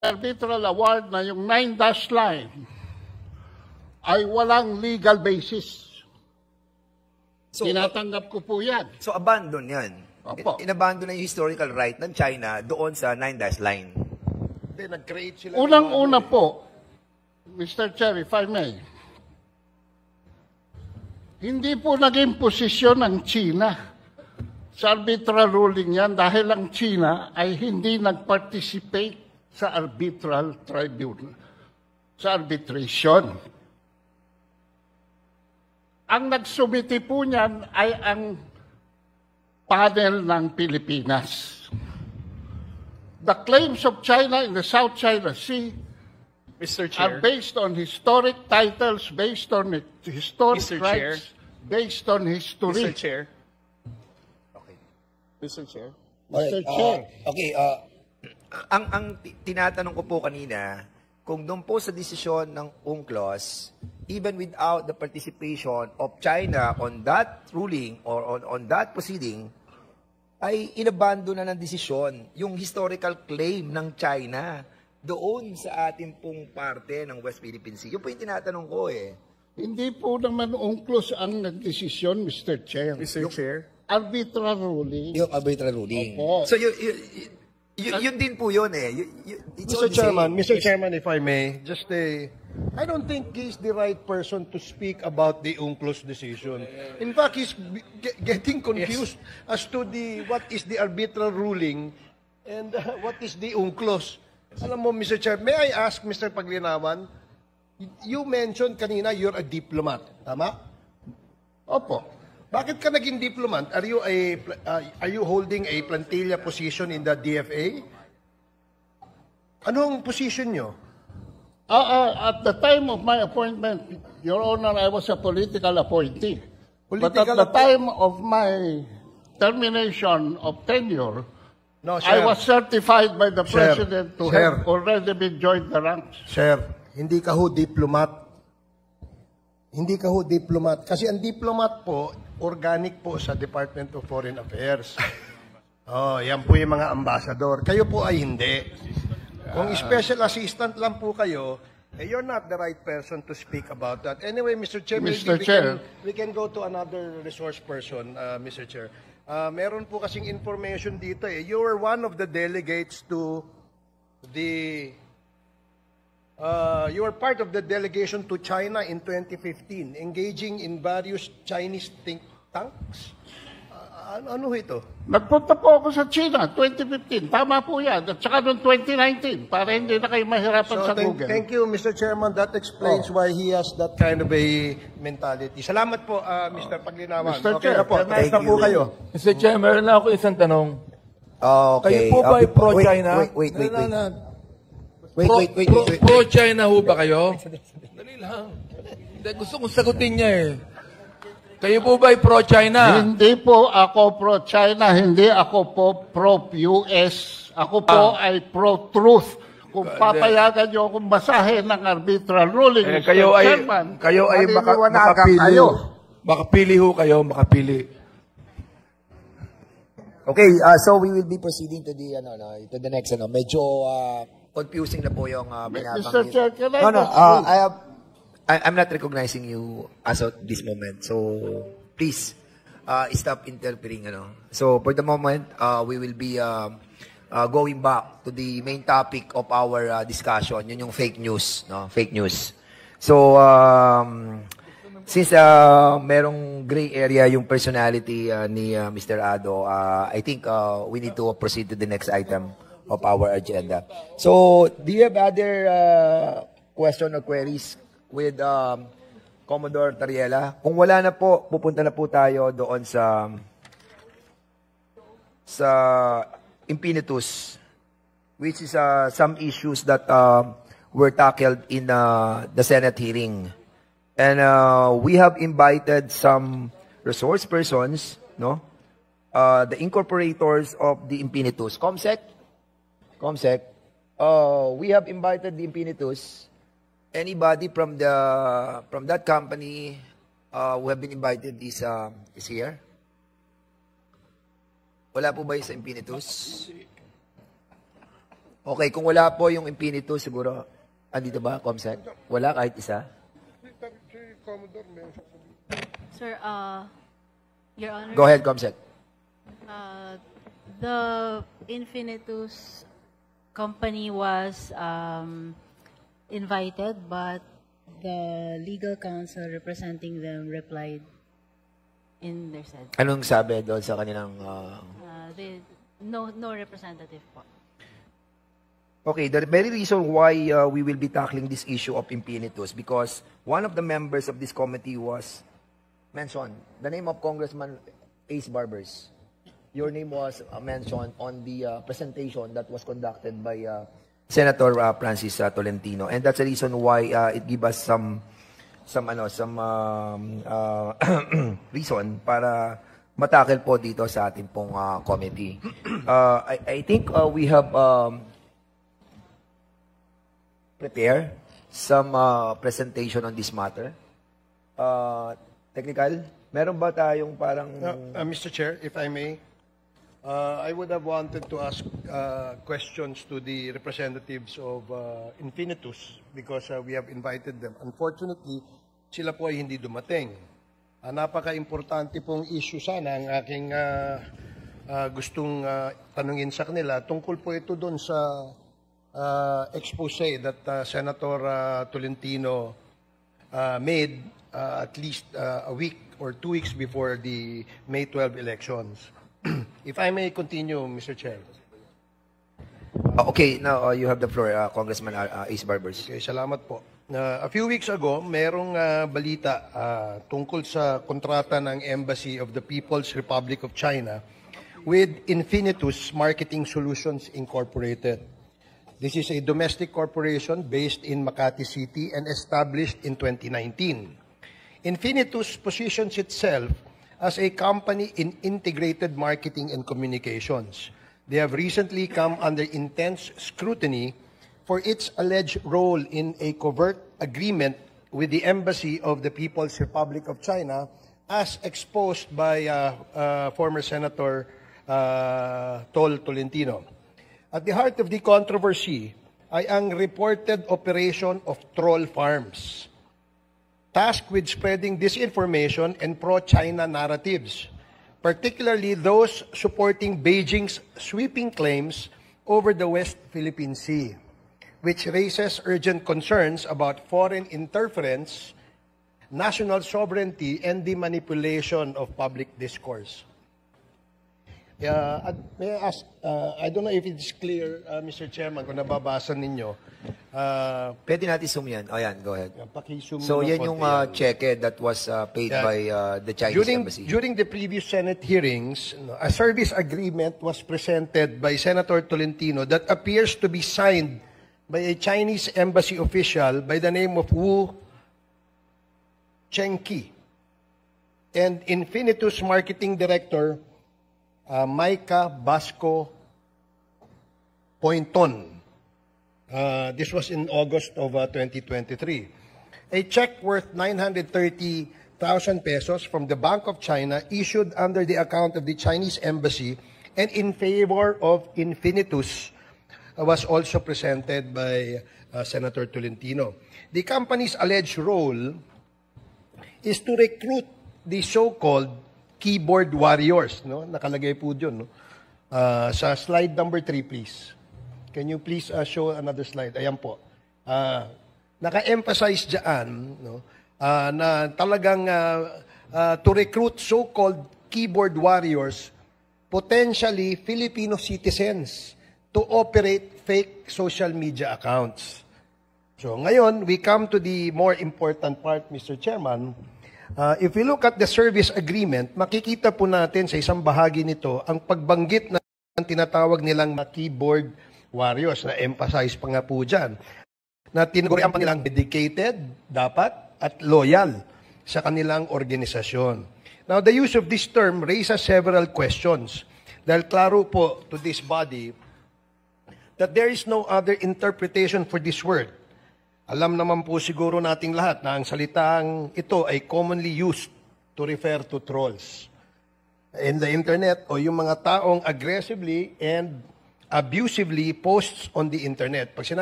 arbitral award na yung 9-dash line ay walang legal basis. So, Tinatanggap ko po yan. So, abandon yan. Opo. Inabandon na yung historical right ng China doon sa 9-dash line. Nag-create sila. Unang-una po, Mr. Chair, if I may, hindi po naging posisyon ng China sa arbitral ruling yan dahil ang China ay hindi nag-participate sa arbitral tribunal, sa arbitration. Ang nagsumiti po niyan ay ang panel ng Pilipinas. The claims of China in the South China Sea Mr. are Chair. based on historic titles, based on historic Mr. rights, based on history. Mr. Chair. Mr. Chair. Mr. Chair. Okay, ang tinatanong ko po kanina, kung doon po sa desisyon ng UNCLOS, even without the participation of China on that ruling or on that proceeding, ay inabando na ng desisyon yung historical claim ng China doon sa ating pong parte ng West Philippine Sea. Yun po yung tinatanong ko eh. Hindi po naman UNCLOS ang nagdesisyon, Mr. Chair. Mr. Chair. Arbitral ruling. Yung arbitral ruling. Opo. So, yun din po yun eh. It's all Mr. the same. Chairman, if I may, I don't think he's the right person to speak about the UNCLOS decision. In fact, he's getting confused as to what is the arbitral ruling and what is the UNCLOS. Alam mo, Mr. Chair, may I ask, Mr. Paglinawan, you mentioned kanina you're a diplomat, tama? Opo. Bakit ka naging diplomat? Are you holding a plantilla position in the DFA? Anong position nyo? At the time of my appointment, Your Honor, I was a political appointee. But at the time of my termination of tenure, No, I sir. was certified by the Sir. President to Sir. have already been joined the ranks. Sir, hindi ka ho diplomat. Hindi ka ho diplomat. Kasi ang diplomat po, organic po sa Department of Foreign Affairs. Oh, yan po yung mga ambassador. Kayo po ay hindi. Kung special assistant lang po kayo, you're not the right person to speak about that. Anyway, Mr. Chair, Mr. maybe Chair. we can go to another resource person, Mr. Chair. Meron po kasing information dito eh. You were one of the delegates to the you were part of the delegation to China in 2015, engaging in various Chinese think tanks. Ano ito? Nagpunta po ako sa China, 2015. Tama po yan. At saka noong 2019, para hindi na kayo mahirapan sa Google. Thank you, Mr. Chairman. That explains why he has that kind of a mentality. Salamat po, Mr. Paglinawan. Mr. Okay Chair, na po. thank Next na po you. kayo. Mr. Chair, meron na ako isang tanong. Okay. Kayo po ba ay pro-China? Wait. Pro-China ho ba kayo? Dali lang. Hindi, gusto kong sagutin niya eh. Kayo po ba ay pro-China? Hindi po ako pro-China, hindi ako po pro-US. Ako po ay pro-truth. Kung papayagan niyo akong basahin ng arbitral ruling, Eh, Mr. kayo Chairman, ay maliliwanagan makapili kayo. ho. Makapili ho kayo, makapili. Okay, so we will be proceeding to the next medyo confusing na po yung Mr. Chair, can I I'm not recognizing you as of this moment. So please stop interpreting So for the moment, we will be going back to the main topic of our discussion, yun yung fake news, Fake news. So since merong gray area yung personality ni Mr. Ado, I think we need to proceed to the next item of our agenda. So, do you have other question or queries with Commodore Tariela? Kung wala na po, pupunta na po tayo doon sa Impinitus, which is some issues that were tackled in the Senate hearing. And we have invited some resource persons, the incorporators of the Impinitus. Comsec, we have invited the Impinitus. Anybody from that company who have been invited is here? Wala po ba yung sa Impinitus? Okay, kung wala po yung Infinitus, siguro, andito ba, Comsec? Wala kahit isa? Sir, Your Honor, Go ahead, Comsec. the Infinitus company was invited, but the legal counsel representing them replied in their said. Anong sabi doon sa kanilang... No representative po. Okay, the very reason why we will be tackling this issue of Infinitus, because one of the members of this committee was mentioned, the name of Congressman Ace Barbers. Your name was mentioned on the presentation that was conducted by Senator Francis Tolentino, and that's the reason why it gives us some reason para matakil po dito sa ating pong committee. I think we have prepare some presentation on this matter. Technical, meron ba tayong parang... Mr. Chair, if I may, I would have wanted to ask questions to the representatives of Infinitus because we have invited them. Unfortunately, sila po ay hindi dumating. Napaka-importante pong issue sana ang aking gustong tanungin sa kanila. Tungkol po ito doon sa expose that Senator Tolentino made at least a week or 2 weeks before the May 12 elections. If I may continue, Mr. Chair. Okay, now you have the floor, Congressman Ace Barbers. Okay, salamat po. A few weeks ago, merong balita tungkol sa kontrata ng Embassy of the People's Republic of China with Infinitus Marketing Solutions Incorporated. This is a domestic corporation based in Makati City and established in 2019. Infinitus positions itself as a company in integrated marketing and communications. They have recently come under intense scrutiny for its alleged role in a covert agreement with the Embassy of the People's Republic of China, as exposed by former Senator Tolentino. At the heart of the controversy ay ang reported operation of troll farms, tasked with spreading disinformation and pro-China narratives, particularly those supporting Beijing's sweeping claims over the West Philippine Sea, which raises urgent concerns about foreign interference, national sovereignty, and the manipulation of public discourse. May I ask, I don't know if it's clear, Mr. Chairman, kung nababasa ninyo. Pwede natin zoom yan. Oh, yan, go ahead. Paki-zoom So, ng yan konti yung yan. cheque that was paid by the Chinese Embassy. During the previous Senate hearings, a service agreement was presented by Senator Tolentino that appears to be signed by a Chinese embassy official by the name of Wu Chengqi and Infinitus Marketing Director Micah Basco Pointon. This was in August of 2023. A check worth 930,000 pesos from the Bank of China issued under the account of the Chinese Embassy and in favor of Infinitus was also presented by Senator Tolentino. The company's alleged role is to recruit the so-called keyboard warriors, no? Nakalagay po dyan, no? Sa slide number 3, please. Can you please show another slide? Ayan po. Naka-emphasize dyan, no? Na talagang to recruit so-called keyboard warriors, potentially Filipino citizens, to operate fake social media accounts. So ngayon, we come to the more important part, Mr. Chairman. If we look at the service agreement, makikita po natin sa isang bahagi nito ang pagbanggit ng tinatawag nilang keyboard warriors, na emphasize pa nga po dyan, na tinagurian pa nilang dedicated, dapat, at loyal sa kanilang organisasyon. Now, the use of this term raises several questions. Dahil klaro po to this body that there is no other interpretation for this word. Alam naman po siguro nating lahat na ang salitang ito ay commonly used to refer to trolls in the internet o yung mga taong aggressively and abusively posts on the internet. Pag sinabi